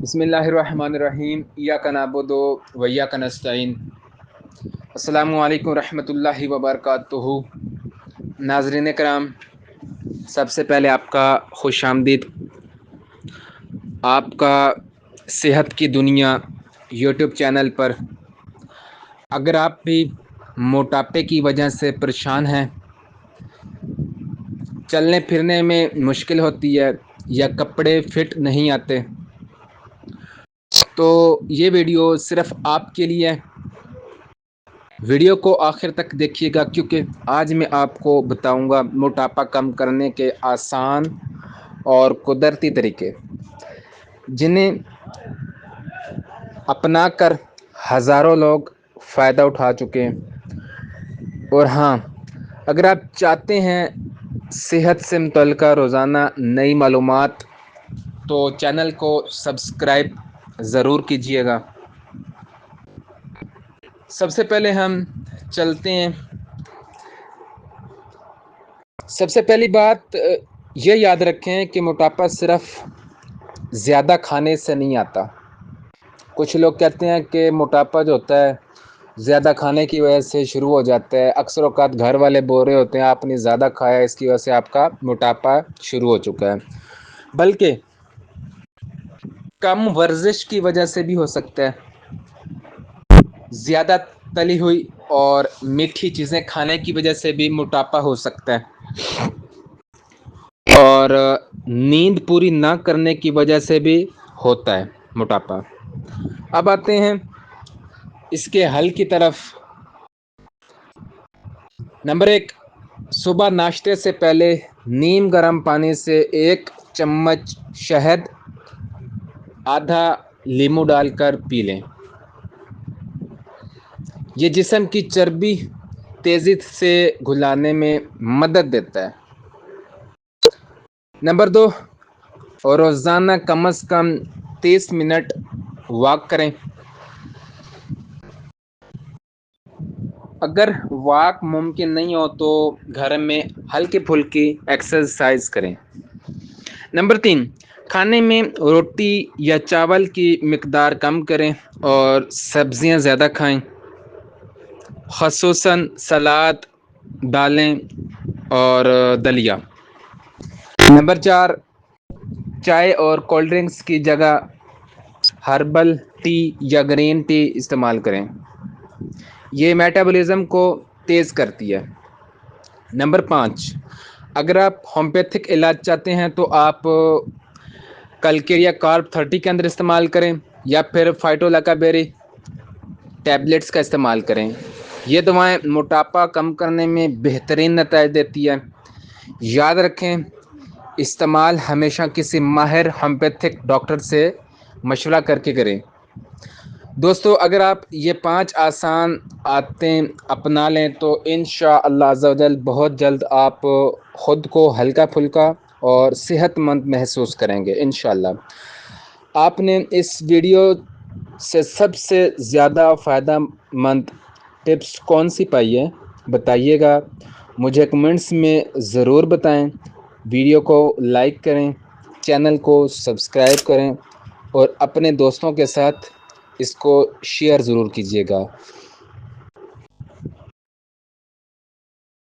بسم اللہ الرحمن الرحیم ایاک نعبد و ایاک نستعین۔ السلام علیکم ورحمۃ اللہ وبرکاتہ۔ ناظرین کرام، سب سے پہلے آپ کا خوش آمدید۔ آپ کا صحت کی دنیا یوٹیوب چینل پر اگر آپ بھی موٹاپے کی وجہ سے پریشان ہیں، چلنے پھرنے میں مشکل ہوتی ہے یا کپڑے فٹ نہیں آتے، تو یہ ویڈیو صرف آپ کے لیے ہے۔ ویڈیو کو آخر تک دیکھیے گا، کیونکہ آج میں آپ کو بتاؤں گا موٹاپا کم کرنے کے آسان اور قدرتی طریقے، جنہیں اپنا کر ہزاروں لوگ فائدہ اٹھا چکے ہیں۔ اور ہاں، اگر آپ چاہتے ہیں صحت سے متعلقہ روزانہ نئی معلومات، تو چینل کو سبسکرائب ضرور کیجیے گا۔ سب سے پہلے ہم چلتے ہیں۔ سب سے پہلی بات یہ یاد رکھیں کہ موٹاپا صرف زیادہ کھانے سے نہیں آتا۔ کچھ لوگ کہتے ہیں کہ موٹاپا جو ہوتا ہے زیادہ کھانے کی وجہ سے شروع ہو جاتا ہے۔ اکثر اوقات گھر والے بول رہے ہوتے ہیں آپ نے زیادہ کھایا، اس کی وجہ سے آپ کا موٹاپا شروع ہو چکا ہے، بلکہ کم ورزش کی وجہ سے بھی ہو سکتا ہے۔ زیادہ تلی ہوئی اور میٹھی چیزیں کھانے کی وجہ سے بھی موٹاپا ہو سکتا ہے، اور نیند پوری نہ کرنے کی وجہ سے بھی ہوتا ہے موٹاپا۔ اب آتے ہیں اس کے حل کی طرف۔ نمبر 1، صبح ناشتے سے پہلے نیم گرم پانی سے 1 چمچ شہد آدھا لیمو ڈال کر پی لیں۔ یہ جسم کی چربی تیزی سے گھلانے میں مدد دیتا ہے۔ نمبر 2، روزانہ کم از کم 30 منٹ واک کریں۔ اگر واک ممکن نہیں ہو تو گھر میں ہلکی پھلکی ایکسرسائز کریں۔ نمبر 3، کھانے میں روٹی یا چاول کی مقدار کم کریں اور سبزیاں زیادہ کھائیں، خصوصاً سلاد، دالیں اور دلیا۔ نمبر 4، چائے اور کولڈ ڈرنکس کی جگہ ہربل ٹی یا گرین ٹی استعمال کریں، یہ میٹابولزم کو تیز کرتی ہے۔ نمبر 5، اگر آپ ہومیوپیتھک علاج چاہتے ہیں تو آپ کلکیریا کارب 30 کے اندر استعمال کریں، یا پھر فائٹولاکا بیری ٹیبلٹس کا استعمال کریں۔ یہ دوائیں موٹاپا کم کرنے میں بہترین نتائج دیتی ہے۔ یاد رکھیں، استعمال ہمیشہ کسی ماہر ہومیوپیتھک ڈاکٹر سے مشورہ کر کے کریں۔ دوستو، اگر آپ یہ 5 آسان عادتیں اپنا لیں تو انشاءاللہ عز و جل بہت جلد آپ خود کو ہلکا پھلکا اور صحت مند محسوس کریں گے انشاءاللہ۔ آپ نے اس ویڈیو سے سب سے زیادہ فائدہ مند ٹپس کون سی پائی ہے بتائیے گا، مجھے کمنٹس میں ضرور بتائیں۔ ویڈیو کو لائک کریں، چینل کو سبسکرائب کریں اور اپنے دوستوں کے ساتھ اس کو شیئر ضرور کیجیے گا۔